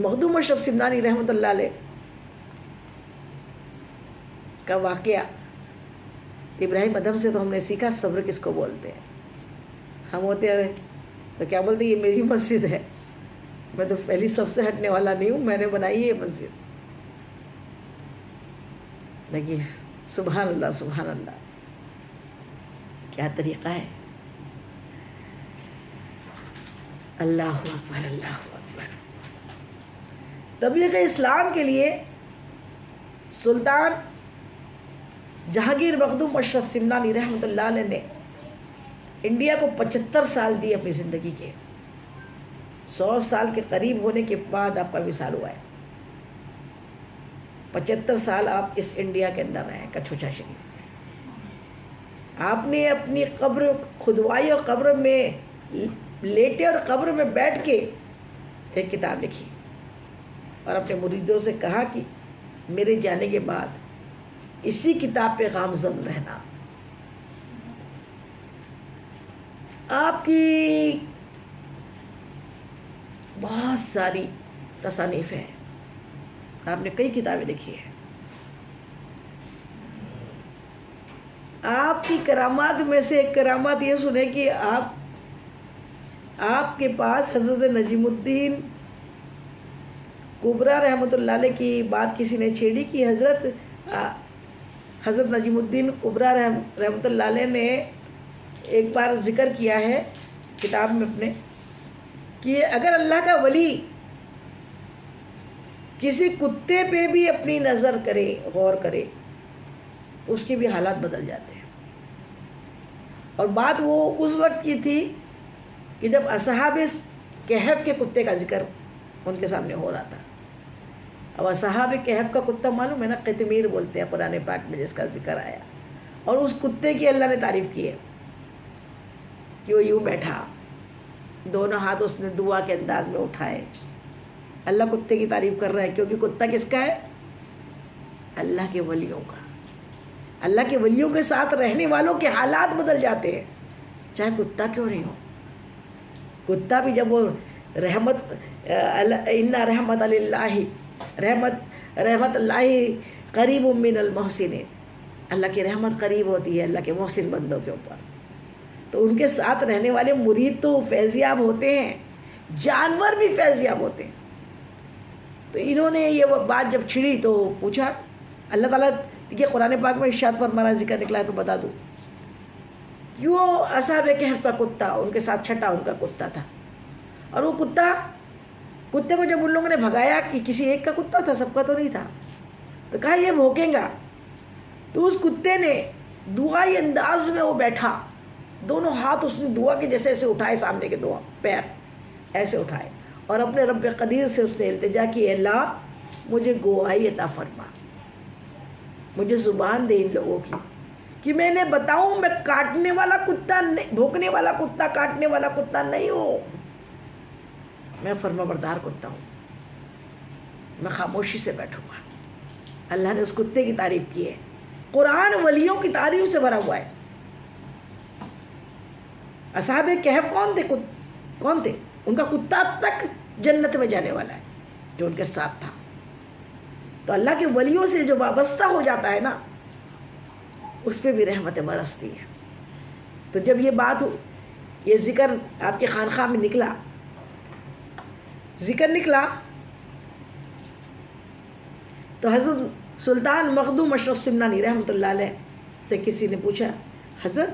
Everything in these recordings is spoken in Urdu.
مخدوم اشرف سمنانی رحمۃ اللہ علیہ کا واقعہ، ابراہیم ادھم سے تو ہم نے سیکھا صبر کس کو بولتے ہیں۔ ہم ہوتے ہیں تو کیا بولتے ہیں، یہ میری مسجد ہے، میں تو پہلی سب سے ہٹنے والا نہیں ہوں، میں نے بنائی ہے یہ مسجد۔ لیکن سبحان اللہ سبحان اللہ، کیا طریقہ ہے! اللہ اکبر اللہ اکبر۔ تبلیغ اسلام کے لیے سلطان جہانگیر مخدوم اشرف سمنانی رحمۃ اللہ علیہ نے انڈیا کو 75 سال دیے اپنی زندگی کے۔ 100 سال کے قریب ہونے کے بعد آپ کا وصال ہوا ہے۔ 75 سال آپ اس انڈیا کے اندر رہے کچھوچا شریف میں۔ آپ نے اپنی قبر کھدوائی اور قبر میں لیٹے اور قبر میں بیٹھ کے ایک کتاب لکھی اور اپنے مریدوں سے کہا کہ میرے جانے کے بعد اسی کتاب پہ گامزن رہنا۔ آپ کی بہت ساری تصانیف ہیں، آپ نے کئی کتابیں لکھی ہیں۔ آپ کی کرامات میں سے ایک کرامات یہ سنے کہ آپ کے پاس حضرت نجم الدین کبریٰ رحمۃ اللہ علیہ کی بات کسی نے چھیڑی کہ حضرت نجم الدین کبریٰ رحمۃ اللہ علیہ نے ایک بار ذکر کیا ہے کتاب میں اپنے کہ اگر اللہ کا ولی کسی کتے پہ بھی اپنی نظر کرے، غور کرے، تو اس کے بھی حالات بدل جاتے ہیں۔ اور بات وہ اس وقت کی تھی کہ جب اصحاب کہف کے کتے کا ذکر ان کے سامنے ہو رہا تھا۔ اب اصحاب کہف کا کتا معلوم ہے نا، قطمیر بولتے ہیں قرآن پاک میں جس کا ذکر آیا، اور اس کتے کی اللہ نے تعریف کی ہے کہ وہ یوں بیٹھا، دونوں ہاتھ اس نے دعا کے انداز میں اٹھائے۔ اللہ کتے کی تعریف کر رہا ہے کیونکہ کتا کس کا ہے؟ اللہ کے ولیوں کا۔ اللہ کے ولیوں کے ساتھ رہنے والوں کے حالات بدل جاتے ہیں، چاہے کتا کیوں نہیں ہو۔ کتا بھی جب وہ رحمت ان رحمت اللہ رحمت اللہ قریب من المحسنین، اللہ کی رحمت قریب ہوتی ہے اللہ کے محسن بندوں کے اوپر، تو ان کے ساتھ رہنے والے مرید تو فیضیاب ہوتے ہیں، جانور بھی فیضیاب ہوتے ہیں۔ تو انہوں نے یہ بات جب چھڑی تو پوچھا، اللہ تعالیٰ یہ قرآن پاک میں ارشاد فرمانا ذکر نکلا ہے تو بتا دوں، کیوں اصحاب کہف کا کتا ان کے ساتھ چھٹا ان کا کتا تھا، اور وہ کتے کو جب ان لوگوں نے بھگایا کہ کسی ایک کا کتا تھا، سب کا تو نہیں تھا، تو کہا یہ بھونکیں گا، تو اس کتے نے دعائی انداز میں وہ بیٹھا، دونوں ہاتھ اس نے دعا کے جیسے ایسے اٹھائے، سامنے کے دعا پیر ایسے اٹھائے، اور اپنے رب قدیر سے اس نے التجا کی، اے اللہ مجھے گواہی عطا فرما، مجھے زبان دے ان لوگوں کی کہ میں نے بتاؤں میں کاٹنے والا کتا نہیں، بھونکنے والا کتا، کاٹنے والا کتا نہیں ہوں، میں فرما بردار کتا ہوں، میں خاموشی سے بیٹھوں گا۔ اللہ نے اس کتے کی تعریف کی ہے۔ قرآن ولیوں کی تعریف سے بھرا ہوا ہے۔ اصحاب کہف کون تھے؟ ان کا کتا تک جنت میں جانے والا ہے جو ان کے ساتھ تھا۔ تو اللہ کے ولیوں سے جو وابستہ ہو جاتا ہے نا، اس پہ بھی رحمتیں برستی ہے۔ تو جب یہ ذکر آپ کے خانقاہ میں نکلا، ذکر نکلا، تو حضرت سلطان مخدوم اشرف سمنانی رحمۃ اللہ علیہ سے کسی نے پوچھا، حضرت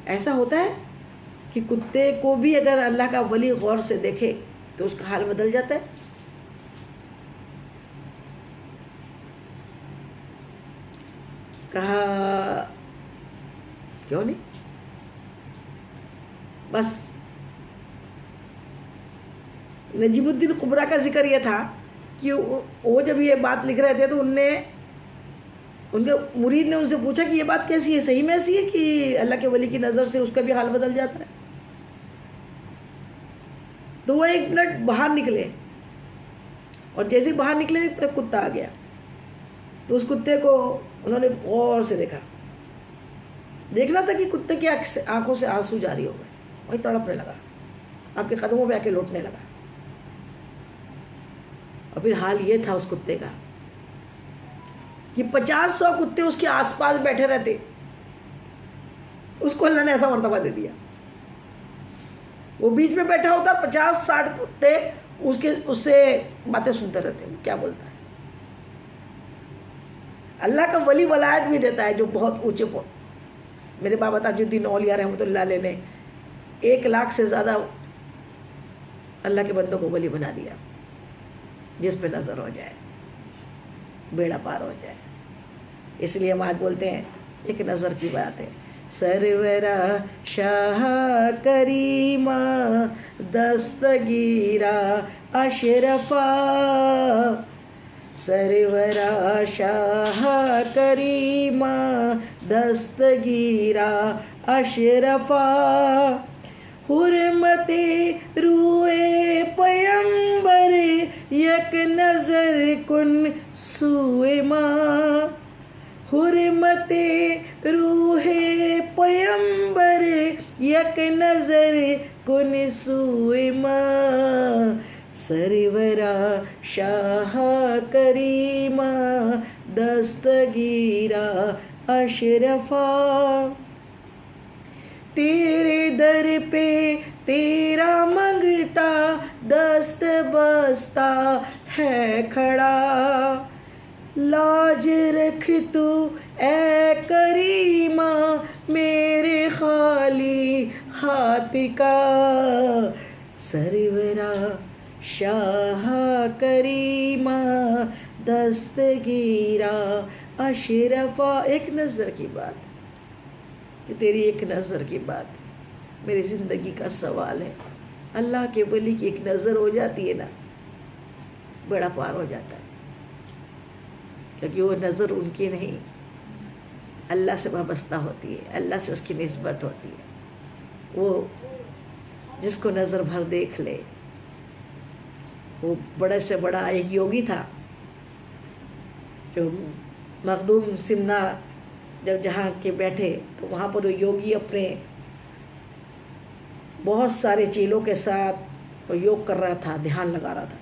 ایسا ہوتا ہے کہ کتے کو بھی اگر اللہ کا ولی غور سے دیکھے تو اس کا حال بدل جاتا ہے؟ کہا کیوں نہیں، بس نجم الدین کبریٰ کا ذکر یہ تھا کہ وہ جب یہ بات لکھ رہے تھے تو ان کے مرید نے ان سے پوچھا کہ یہ بات کیسی ہے، صحیح میں ایسی ہے کہ اللہ کے ولی کی نظر سے اس کا بھی حال بدل جاتا ہے؟ تو وہ 1 منٹ باہر نکلے، اور جیسے باہر نکلے تو کتا آ گیا، تو اس کتے کو انہوں نے غور سے دیکھنا تھا کہ کتے کی آنکھوں سے آنسو جاری ہو گئے، وہی تڑپنے لگا، آپ کے قدموں پہ آ کے لوٹنے لگا۔ اور پھر حال یہ تھا اس کتے کا کہ 50-100 کتے اس کے آس پاس بیٹھے رہتے. اس کو اللہ نے ایسا مرتبہ دے دیا, وہ بیچ میں بیٹھا ہوتا, 50-60 کتے اس سے باتیں سنتے رہتے ہیں کیا بولتا ہے. اللہ کا ولی ولایت بھی دیتا ہے جو بہت اونچے میرے بابا تاج الدین اولیاء رحمۃ اللہ علیہ نے 1 لاکھ سے زیادہ اللہ کے بندوں کو ولی بنا دیا, جس پہ نظر ہو جائے بیڑا پار ہو جائے. اس لیے ہم آج بولتے ہیں ایک نظر کی بات ہے. سرورا شاہ کریمہ دستگیرا اشرفا, سرورا شاہ کریمہ دستگیرا اشرفا, حرمت روئے پیمبر یک نظر کن سوئے ماں, حرمت روح پیمبر یک نظر کن سوئے ماں, سرورا شاہ کریمہ دستگیرا اشرفا. تیرے در پہ تیرا منگتا دست بستہ ہے کھڑا, لاج رکھ تو اے کریمہ میرے خالی ہاتھ کا, سرورا شاہ کریمہ دستگیرا اشرفا. ایک نظر کی بات کہ تیری ایک نظر کی بات میری زندگی کا سوال ہے. اللہ کے ولی کی ایک نظر ہو جاتی ہے نا, بڑا پار ہو جاتا ہے, کیونکہ وہ نظر ان کی نہیں, اللہ سے وابستہ ہوتی ہے, اللہ سے اس کی نسبت ہوتی ہے. وہ جس کو نظر بھر دیکھ لے, وہ بڑے سے بڑا ایک یوگی تھا جو مخدوم سمنا جب جہاں کے بیٹھے تو وہاں پر وہ یوگی اپنے بہت سارے چیلوں کے ساتھ وہ یوگ کر رہا تھا, دھیان لگا رہا تھا.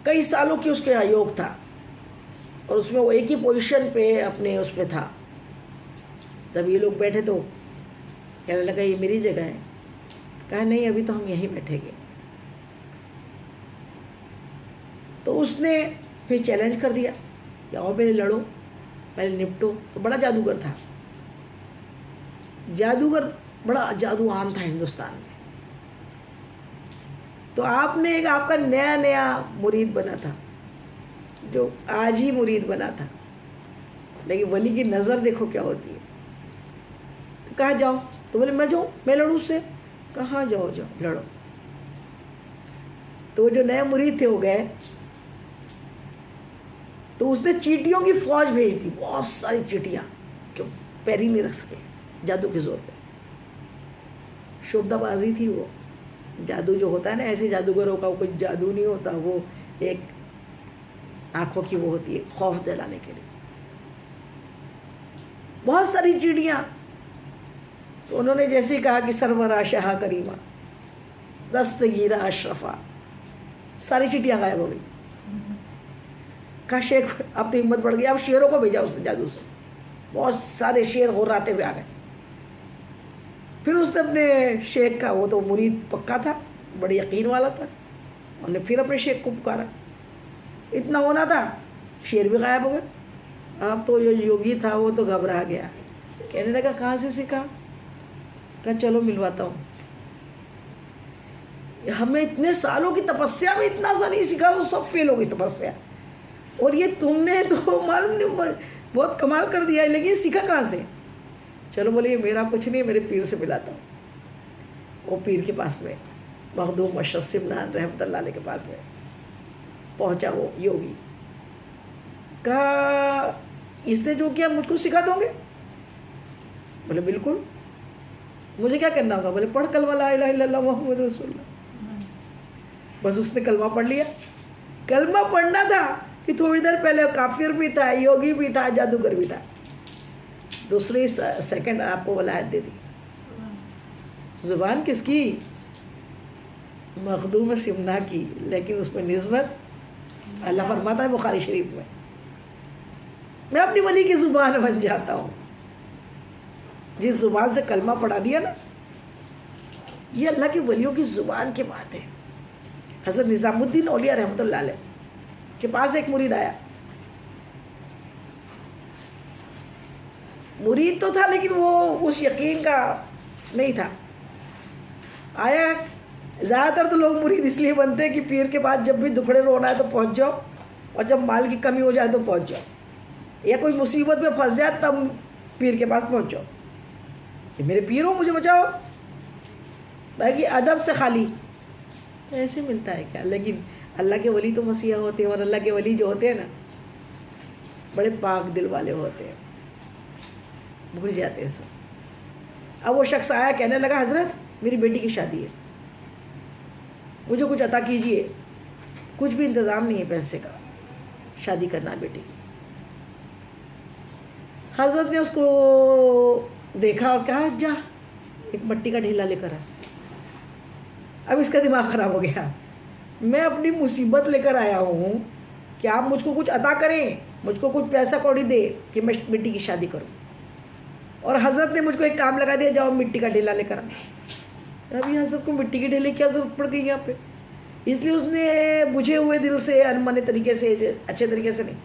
کئی سالوں کی اس کا یوگ تھا اور اس میں وہ ایک ہی پوزیشن پہ اپنے اس پہ تھا. تب یہ لوگ بیٹھے تو کہنے لگا یہ میری جگہ ہے. کہا نہیں, ابھی تو ہم یہیں بیٹھیں گے. تو اس نے پھر چیلنج کر دیا کہ آؤ پہلے لڑو, پہلے نپٹو. تو بڑا جادوگر تھا, جادوگر بڑا جادو عام تھا ہندوستان میں. تو آپ نے ایک آپ کا نیا مرید بنا تھا جو آج ہی مرید بنا تھا, لیکن ولی کی نظر دیکھو کیا ہوتی ہے. تو کہا جاؤ, تو بولے میں جاؤں, میں لڑوں اس سے. کہاں جاؤ لڑو. تو جو نئے مرید تھے وہ گئے, تو اس نے چیٹیوں کی فوج بھیج دی, بہت ساری چیٹیاں جو پیر ہی نہیں رکھ سکے جادو کے زور پہ. شوبدہ بازی تھی وہ. جادو جو ہوتا ہے نا ایسے جادوگروں کا کوئی جادو نہیں ہوتا, وہ ایک آنکھوں کی وہ ہوتی ہے خوف دلانے کے لیے. بہت ساری چیڑیاں. تو انہوں نے جیسے کہا کہ سرورا شاہ کریمہ دستگیرا اشرفا, ساری چیٹیاں غائب ہو گئی. کہا شیخ اب تو ہمت بڑھ گئی, اب شیروں کو بھیجا اس نے جادو سے. بہت سارے شیر غراتے ہوئے آ گئے. پھر اس نے اپنے شیخ کا, وہ تو مرید پکا تھا, بڑی یقین والا تھا, انہوں نے پھر اپنے شیخ کو پکارا. اتنا ہونا تھا شیر بھی غائب ہو گئے. اب تو جو یوگی تھا وہ تو گھبرا گیا, کہنے لگا کہاں سے سیکھا. کہا چلو ملواتا ہوں. ہمیں اتنے سالوں کی تپسیا میں اتنا سا نہیں سیکھا, وہ سب فیل ہو گئی تپسیا. اور یہ تم نے تو معلوم نہیں بہت کمال کر دیا ہے, لیکن یہ سیکھا کہاں سے. چلو بولے یہ میرا کچھ نہیں, میرے پیر سے ملاتا ہوں. وہ پیر کے پاس میں مخدوم اشرف سمنان رحمۃ اللہ علیہ کے پاس میں پہنچا وہ یوگی. کہا اس نے جو کیا مجھ کو سکھا دو گے. بولے بالکل. مجھے کیا کرنا ہوگا. بولے پڑھ کلمہ لا الہ الا اللہ محمد رسول اللہ. بس اس نے کلمہ پڑھ لیا. کلمہ پڑھنا تھا کہ تھوڑی دیر پہلے کافر بھی تھا, یوگی بھی تھا, جادوگر بھی تھا. دوسری سیکنڈ آپ کو ولایت دے دی. زبان کس کی. مخدوم سمنا کی، لیکن اس میں نسبت اللہ فرماتا ہے بخاری شریف میں اپنی ولی کی زبان بن جاتا ہوں. جس زبان سے کلمہ پڑھا دیا نا، یہ اللہ کی ولیوں کی زبان کی بات ہے. حضرت نظام الدین اولیاء رحمۃ اللہ علیہ کے پاس ایک مرید آیا. مرید تو تھا لیکن وہ اس یقین کا نہیں تھا. آیا، زیادہ تر تو لوگ مرید اس لیے بنتے ہیں کہ پیر کے پاس جب بھی دکھڑے رونا ہے تو پہنچ جاؤ، اور جب مال کی کمی ہو جائے تو پہنچ جاؤ، یا کوئی مصیبت میں پھنس جائے تب پیر کے پاس پہنچ جاؤ کہ میرے پیر ہو، مجھے بچاؤ. باقی ادب سے خالی ایسے ملتا ہے کیا؟ لیکن اللہ کے ولی تو مسیحا ہوتے ہیں، اور اللہ کے ولی جو ہوتے ہیں نا بڑے پاک دل والے ہوتے ہیں، بھول جاتے ہیں سب. اب وہ شخص آیا، کہنے لگا حضرت میری بیٹی کی شادی ہے، مجھے کچھ عطا کیجئے. کچھ بھی انتظام نہیں ہے پیسے کا، شادی کرنا ہے بیٹی کی. حضرت نے اس کو دیکھا اور کہا جا ایک مٹی کا ڈھیلا لے کر آ. اب اس کا دماغ خراب ہو گیا، میں اپنی مصیبت لے کر آیا ہوں کہ آپ مجھ کو کچھ عطا کریں، مجھ کو کچھ پیسہ کوڑی دے کہ میں بیٹی کی شادی کروں. اور حضرت نے مجھ کو ایک کام لگا دیا، جاؤ مٹی کا ڈھیلا لے کر آ. ابھی حضرت کو مٹی کے ڈھیلے کی کیا ضرورت پڑ گئی یہاں پہ؟ اس لیے اس نے بجھے ہوئے دل سے، انمنے طریقے سے، اچھے طریقے سے نہیں،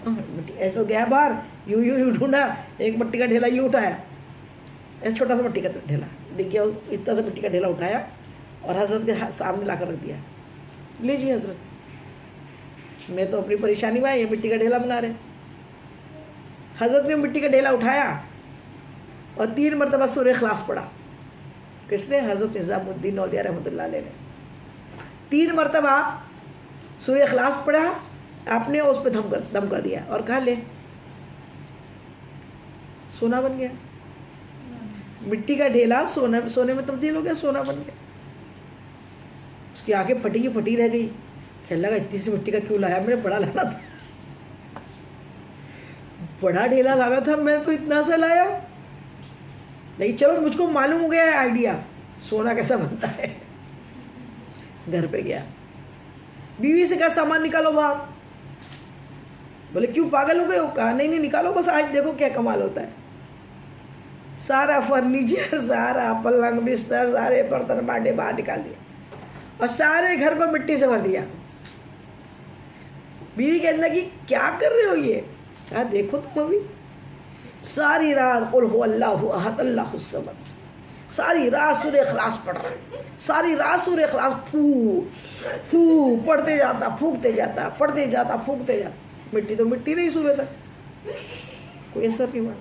مٹی ایسا گیا باہر، یوں ڈھونڈا، ایک مٹی کا ڈھیلا یوں اٹھایا، ایسا چھوٹا سا مٹی کا ڈھیلا دیکھ گیا، اتنا سا مٹی کا ڈھیلا اٹھایا اور حضرت کے سامنے لا کر رکھ دیا. لیجیے حضرت، میں تو اپنی پریشانی میں یہ مٹی کا ڈھیلا منگا رہے. حضرت نے مٹی کا ڈھیلا اٹھایا اور 3 مرتبہ سورہ اخلاص پڑھا. کس نے؟ حضرت نظام الدین اولیاء رحمۃ اللہ علیہ نے 3 مرتبہ سورہ اخلاص پڑھا. آپ نے اس پہ دم کر دیا اور کہا لے، سونا بن گیا. مٹی کا ڈھیلا سونے میں تبدیل ہو گیا، سونا بن گیا. اس کی آنکھیں پھٹی کی پھٹی رہ گئی. کہنے لگا اتنی سی مٹی کا کیوں لایا، میں نے بڑا لانا تھا، بڑا ڈھیلا لانا تھا، میں تو اتنا سا لایا. نہیں چلو مجھ کو معلوم ہو گیا ہے آئیڈیا سونا کیسا بنتا ہے. گھر پہ گیا، بیوی سے کہا سامان نکالو باہر. بولے کیوں پاگل ہو گئے ہو؟ کہا نہیں نکالو، بس آج دیکھو کیا کمال ہوتا ہے. سارا فرنیچر، سارا پلنگ بستر، سارے برتن بانڈے باہر نکال دیا اور سارے گھر کو مٹی سے بھر دیا. بیوی کہنے لگی کیا کر رہے ہو یہ؟ کہا دیکھو تم ابھی ساری رات قل هو اللہ احد اللہ الصمد، ساری رات سورہ اخلاص پڑھ رہا ہے، ساری رات سورہ اخلاص پڑھتے جاتا، پھونکتے جاتا، پڑھتے جاتا، پھونکتے جاتا. مٹی تو مٹی نہیں صبح تک، کوئی اثر نہیں ہوا.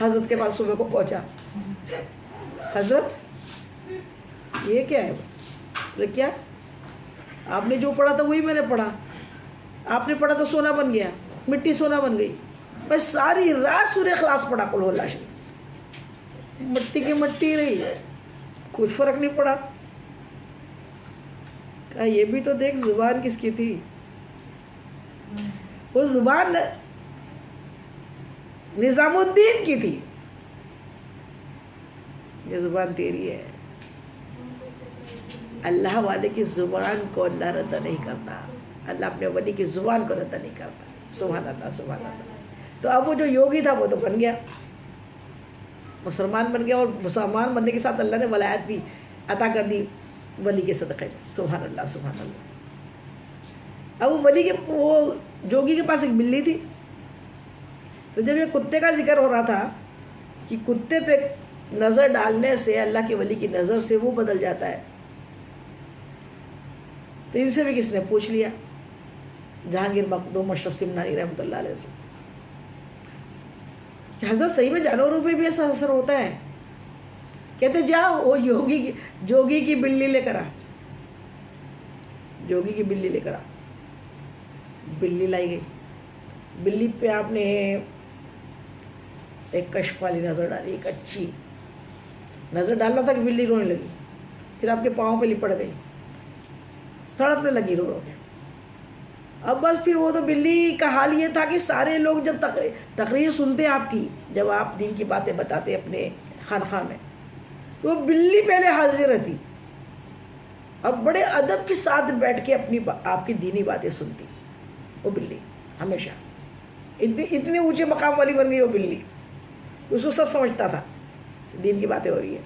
حضرت کے پاس صبح کو پہنچا، حضرت یہ کیا ہے؟ بولے کیا؟ آپ نے جو پڑھا تھا وہی میں نے پڑھا. آپ نے پڑھا تو سونا بن گیا، مٹی سونا بن گئی. میں ساری رات سورہ اخلاص پڑھا قل هو اللہ شریف، مٹی کی مٹی رہی، کچھ فرق نہیں پڑا. کہا یہ بھی تو دیکھ زبان کس کی تھی. وہ زبان نظام الدین کی تھی، یہ زبان تیری ہے. اللہ والے کی زبان کو اللہ رد نہیں کرتا، اللہ اپنے ولی کی زبان کو رد نہیں کرتا. سبحان اللہ سبحان اللہ. تو اب وہ جو یوگی تھا وہ تو بن گیا، مسلمان بن گیا، اور مسلمان بننے کے ساتھ اللہ نے ولایت بھی عطا کر دی ولی کے صدقے میں. سبحان اللہ سبحان اللہ. اب وہ ولی کے، وہ جوگی کے پاس ایک بلی تھی. تو جب یہ کتے کا ذکر ہو رہا تھا کہ کتے پہ نظر ڈالنے سے اللہ کے ولی کی نظر سے وہ بدل جاتا ہے، تو ان سے بھی کس نے پوچھ لیا، جہانگیر مخدوم اشرف سمنانی رحمۃ اللہ علیہ سے، کہ حضرت صحیح میں جانوروں پہ بھی ایسا اثر ہوتا ہے؟ کہتے جاؤ وہ جوگی کی بلی لے کر آ. جوگی کی بلی لے کر آ. بلی لائی گئی. بلی پہ آپ نے ایک کشف والی نظر ڈالی، ایک اچھی نظر ڈالنا تھا کہ بلی رونے لگی. پھر آپ کے پاؤں پہ لپٹ گئی، تڑپنے لگی رو کے. اب بس پھر وہ تو بلی کا حال یہ تھا کہ سارے لوگ جب تقریر سنتے آپ کی، جب آپ دین کی باتیں بتاتے اپنے خانقاہ میں، تو وہ بلی پہلے حاضر رہتی. اور بڑے ادب کے ساتھ بیٹھ کے اپنی آپ کی دینی باتیں سنتی وہ بلی ہمیشہ. اتنے اونچے مقام والی بن گئی وہ بلی. اس کو سب سمجھتا تھا دین کی باتیں ہو رہی ہے.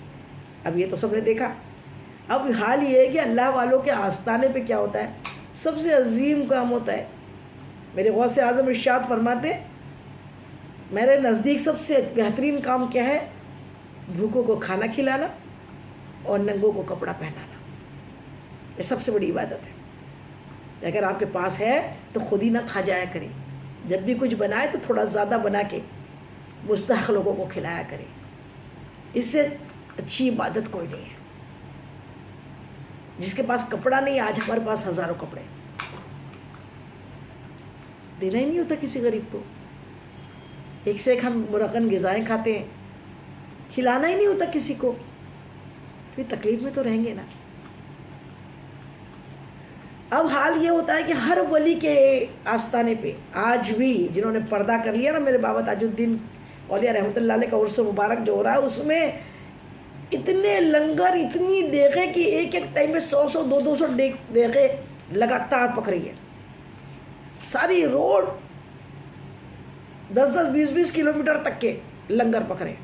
اب یہ تو سب نے دیکھا. اب حال یہ ہے کہ اللہ والوں کے آستانے پہ کیا ہوتا ہے؟ سب سے عظیم کام ہوتا ہے. میرے غوث اعظم ارشاد فرماتے ہیں میرے نزدیک سب سے بہترین کام کیا ہے؟ بھوکوں کو کھانا کھلانا اور ننگوں کو کپڑا پہنانا. یہ سب سے بڑی عبادت ہے. اگر آپ کے پاس ہے تو خود ہی نہ کھا جایا کرے. جب بھی کچھ بنائے تو تھوڑا زیادہ بنا کے مستحق لوگوں کو کھلایا کرے. اس سے اچھی عبادت کوئی نہیں ہے. جس کے پاس کپڑا نہیں، آج ہمارے پاس ہزاروں کپڑے، دینا ہی نہیں ہوتا کسی غریب کو. ایک سے ایک ہم مرغن غذائیں کھاتے ہیں، کھلانا ہی نہیں ہوتا کسی کو. پھر تکلیف میں تو رہیں گے نا. اب حال یہ ہوتا ہے کہ ہر ولی کے آستانے پہ آج بھی جنہوں نے پردہ کر لیا نا، میرے بابا تاج الدین اولیاء رحمۃ اللہ علیہ کا عرس مبارک جو ہو رہا ہے، اس میں اتنے لنگر، اتنی دیغیں کہ ایک ایک ٹائم میں 100 200 دیغیں لگاتار پک رہی ہے. ساری روڈ 10 20 کلومیٹر تک کے لنگر پکڑے.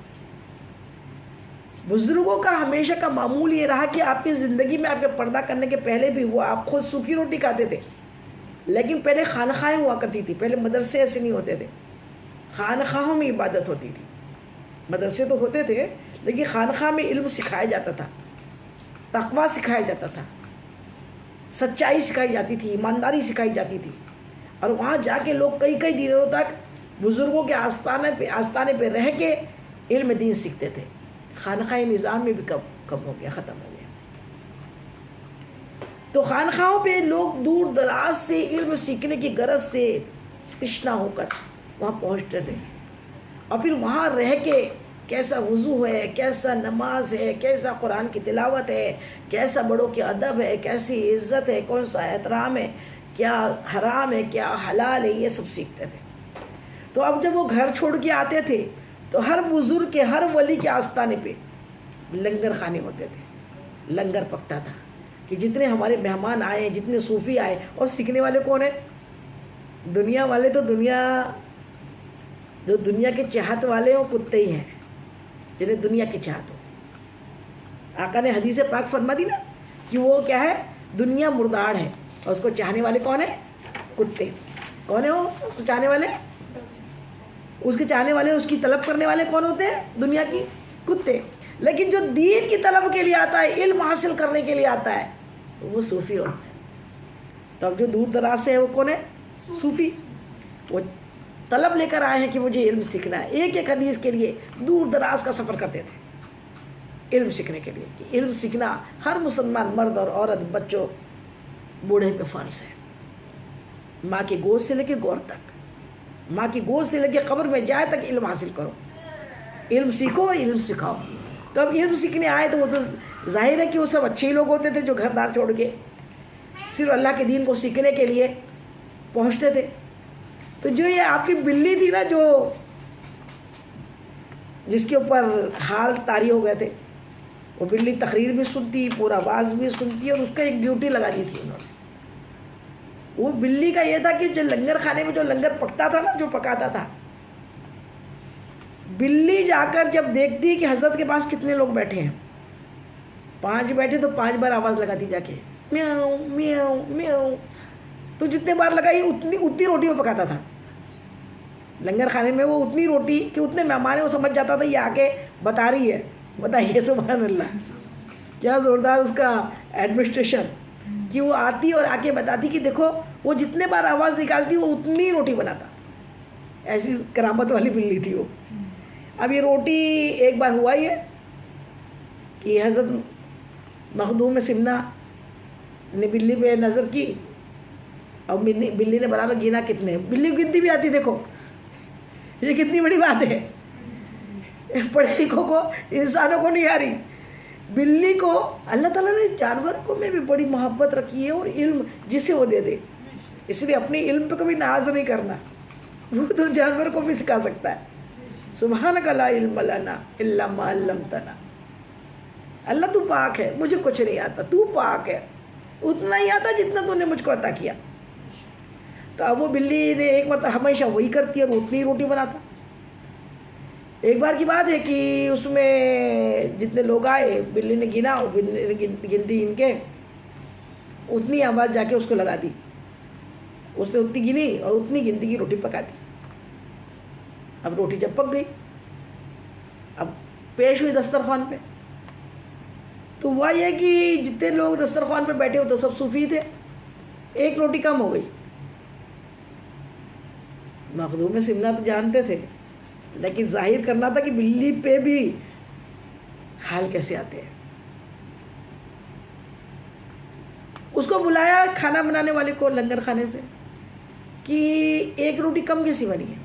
بزرگوں کا ہمیشہ کا معمول یہ رہا کہ آپ کی زندگی میں آپ کے پردہ کرنے کے پہلے بھی وہ آپ خود سوکھی روٹی کھاتے تھے. لیکن پہلے خانقاہیں ہوا کرتی تھی، پہلے مدرسے ایسے نہیں ہوتے تھے. خانقاہوں میں عبادت ہوتی تھی. مدرسے تو ہوتے تھے لیکن خانقاہ میں علم سکھایا جاتا تھا، تقویٰ سکھایا جاتا تھا، سچائی سکھائی جاتی تھی، ایمانداری سکھائی جاتی تھی. اور وہاں جا کے لوگ کئی دنوں تک بزرگوں کے آستانے پہ رہ کے علم دین سیکھتے تھے. خانقاہ نظام میں بھی کم ہو گیا، ختم ہو گیا. تو خانقاہوں پہ لوگ دور دراز سے علم سیکھنے کی غرض سے تشنا ہو کر وہاں پہنچتے تھے. اور پھر وہاں رہ کے کیسا وضو ہے، کیسا نماز ہے، کیسا قرآن کی تلاوت ہے، کیسا بڑوں کے ادب ہے، کیسی عزت ہے، کون سا احترام ہے، کیا حرام ہے، کیا حلال ہے، یہ سب سیکھتے تھے. تو اب جب وہ گھر چھوڑ کے آتے تھے تو ہر بزرگ کے، ہر ولی کے آستانے پہ لنگر خانے ہوتے تھے. لنگر پکتا تھا کہ جتنے ہمارے مہمان آئے، جتنے صوفی آئے. اور سیکھنے والے کون ہیں؟ دنیا والے تو جو دنیا کے چاہت والے ہوں کتے ہی ہیں، جنہیں دنیا کی چاہت ہو. آقا نے حدیث پاک فرما دی نا کہ وہ کیا ہے؟ دنیا مرداڑ ہے اور اس کو چاہنے والے کون ہیں؟ کتے. کون ہیں وہ اس کو چاہنے والے؟ اس کے چاہنے والے، اس کی طلب کرنے والے کون ہوتے ہیں؟ دنیا کی کتے. لیکن جو دین کی طلب کے لیے آتا ہے، علم حاصل کرنے کے لیے آتا ہے، وہ صوفی ہوتا ہے. تو اب جو دور دراز سے ہے وہ کون ہے؟ صوفی. وہ طلب لے کر آئے ہیں کہ مجھے علم سیکھنا ہے. ایک ایک حدیث کے لیے دور دراز کا سفر کرتے تھے علم سیکھنے کے لیے. کہ علم سیکھنا ہر مسلمان مرد اور عورت، بچوں، بوڑھے پہ فرض ہے. ماں کی گود سے لے کے گور تک، ماں کی گود سے لے کے قبر میں جائے تک علم حاصل کرو. علم سیکھو اور علم سکھاؤ. تو اب علم سیکھنے آئے تو وہ تو ظاہر ہے کہ وہ سب اچھے لوگ ہوتے تھے جو گھر دار چھوڑ کے صرف اللہ کے دین کو سیکھنے کے لیے پہنچتے تھے. تو جو یہ آپ کی بلی تھی نا، جو جس کے اوپر حال طاری ہو گئے تھے، وہ بلی تقریر بھی سنتی، پورا آواز بھی سنتی، اور اس کا ایک ڈیوٹی لگا دی تھی انہوں نے. وہ بلی کا یہ تھا کہ جو لنگر خانے میں جو لنگر پکتا تھا نا، جو پکاتا تھا، بلی جا کر جب دیکھتی کہ حضرت کے پاس کتنے لوگ بیٹھے ہیں، 5 بیٹھے تو 5 بار آواز لگاتی جا کے، میاؤں میاؤں میاؤں. تو جتنے بار لگائی اتنی روٹی وہ پکاتا تھا لنگر خانے میں. وہ اتنی روٹی کہ اتنے مہمان ہیں، وہ سمجھ جاتا تھا یہ آ کے بتا رہی ہے. بتائیے سبحان اللہ، کیا زوردار اس کا ایڈمنسٹریشن کہ وہ آتی اور آ کے بتاتی کہ دیکھو وہ جتنے بار آواز نکالتی وہ اتنی روٹی بناتا. ایسی کرامت والی بلی تھی وہ. اب یہ روٹی ایک بار ہوا ہی ہے کہ حضرت مخدوم سمنا نے بلی پہ نظر کی اور بلی نے برابر گنا کتنے. بلی کو گنتی بھی آتی. دیکھو یہ کتنی بڑی بات ہے. پڑھے لکھوں کو، انسانوں کو نہیں آ رہی. بلی کو اللہ تعالیٰ نے جانوروں کو میں بھی بڑی محبت رکھی ہے، اور علم جسے وہ دے دے. اس لیے اپنی علم پہ کبھی ناز نہیں کرنا. وہ تو جانور کو بھی سکھا سکتا ہے. سبحانک لا علم لنا الا ما علمتنا. اللہ تو پاک ہے، مجھے کچھ نہیں آتا، تو پاک ہے. اتنا ہی آتا جتنا تو نے مجھ کو عطا کیا. تو اب وہ بلی نے ایک مرتبہ ہمیشہ وہی کرتی ہے اور اتنی ہی روٹی بناتا. ایک بار کی بات ہے کہ اس میں جتنے لوگ آئے بلی نے گنا، گنتی ان کے اتنی آواز جا کے اس کو لگا دی. اس نے اتنی گنی اور اتنی گنتی کی روٹی پکا دی. اب روٹی جب پک گئی، اب پیش ہوئی دسترخوان پہ. تو ہوا یہ کہ جتنے لوگ دسترخوان پہ بیٹھے ہو تو سب صوفی تھے. ایک روٹی کم ہو گئی. مخدوم سمنہ تو جانتے تھے، لیکن ظاہر کرنا تھا کہ بلی پہ بھی حال کیسے آتے ہیں. اس کو بلایا کھانا بنانے والے کو لنگر خانے سے کہ ایک روٹی کم کیسی بنی ہے؟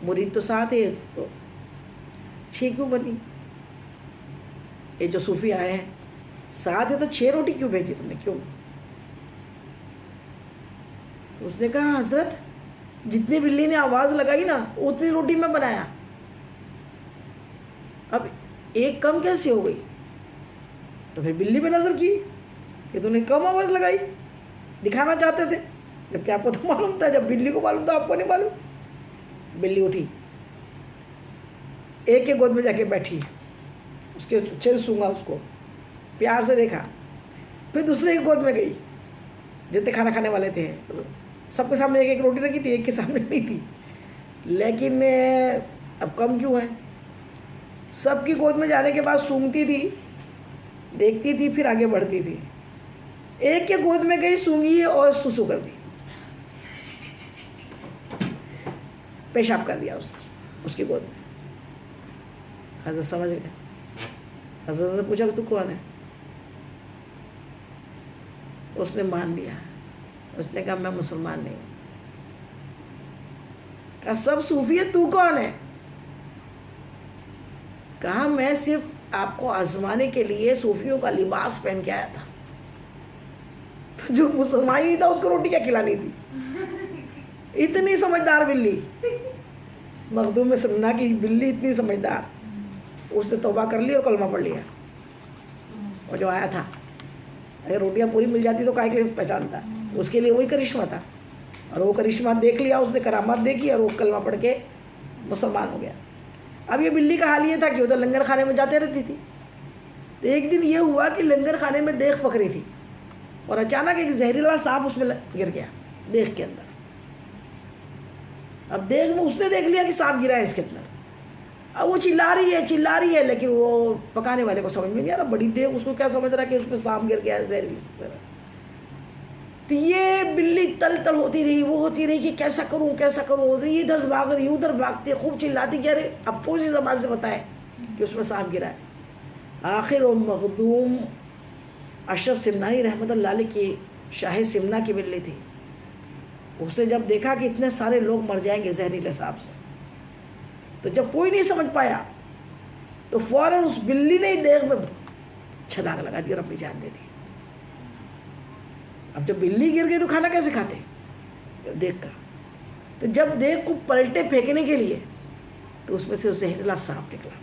مرید تو 7 ہے تو 6 کیوں بنی؟ یہ جو صوفی آئے ہیں 7 ہے تو 6 روٹی کیوں بھیجی تم نے، کیوں؟ تو اس نے کہا حضرت جتنی بلی نے آواز لگائی نا اتنی روٹی میں بنایا، اب ایک کم کیسے ہو گئی؟ تو پھر بلی پہ نظر کی کہ تم نے کم آواز لگائی، دکھانا چاہتے تھے، جبکہ آپ کو تو معلوم تھا. جب بلی کو معلوم تھا آپ کو نہیں معلوم. بلی اٹھی، ایک کے گود میں جا کے بیٹھی، اس کے چل سونگا، اس کو پیار سے دیکھا. پھر دوسرے کے گود میں گئی، جتنے کھانا کھانے والے تھے سب کے سامنے ایک ایک روٹی رکھی تھی، ایک کے سامنے نہیں تھی. لیکن اب کم کیوں ہے؟ سب کی گود میں جانے کے بعد سونگتی تھی، دیکھتی تھی، پھر آگے بڑھتی تھی. ایک کے گود میں گئی، سونگی اور سسو کر دی، پیشاب کر دیا اس کی گود میں. حضرت سمجھ گئے. حضرت نے پوچھا کہ تو کون ہے؟ اس نے مان لیا. اس نے کہا میں مسلمان نہیں ہوں. کہا سب صوفی ہے، تو کون ہے؟ کہا میں صرف آپ کو آزمانے کے لیے صوفیوں کا لباس پہن کے آیا تھا. تو جو مسلمان ہی تھا اس کو روٹی کیا کھلانی تھی؟ اتنی سمجھدار بلی، مخدوم سمنہ کی بلی اتنی سمجھدار. اس نے توبہ کر لی اور کلمہ پڑھ لیا. اور جو آیا تھا اگر روٹیاں پوری مل جاتی تو کائے کے لیے پہچانتا، اس کے لیے وہی کرشمہ تھا. اور وہ کرشمہ دیکھ لیا، اس نے کرامات دیکھی اور وہ کلمہ پڑھ کے مسلمان ہو گیا. اب یہ بلی کا حال یہ تھا کہ ادھر لنگر خانے میں جاتے رہتی تھی. تو ایک دن یہ ہوا کہ لنگر خانے میں دیگ پک رہی تھی اور اچانک ایک زہریلا سانپ اس میں گر گیا دیگ کے اندر. اب دیگ میں اس نے دیکھ لیا کہ سانپ گرا ہے اس کے اندر. اب وہ چلا رہی ہے لیکن وہ پکانے والے کو سمجھ میں نہیں آ رہا. بڑی دیگ، اس کو کیا سمجھ رہا کہ اس میں سانپ گر گیا ہے زہریلی طرح. تو یہ بلی تل تل ہوتی رہی، وہ ہوتی رہی کہ کیسا کروں. تو یہ ادھر سے بھاگ رہی، ادھر بھاگتی، خوب چلاتی کہ ارے اب کون سی زبان سے بتائے کہ اس میں سانپ گرا ہے. آخر وہ مخدوم اشرف سمنانی رحمۃ اللہ علیہ کی شاہ سمنہ کی بلی تھی. اس نے جب دیکھا کہ اتنے سارے لوگ مر جائیں گے زہریلے سانپ سے، تو جب کوئی نہیں سمجھ پایا تو فوراً اس بلی نے دیگ میں چھلانگ لگا دی اور اپنی جان دے دی. اب جب بلی گر گئی تو کھانا کیسے کھاتے؟ جب دیگ کا. تو جب دیگ کو پلٹے پھینکنے کے لیے تو اس میں سے زہریلا سانپ نکلا.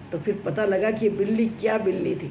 تو پھر پتہ لگا کہ یہ بلی کیا بلی تھی.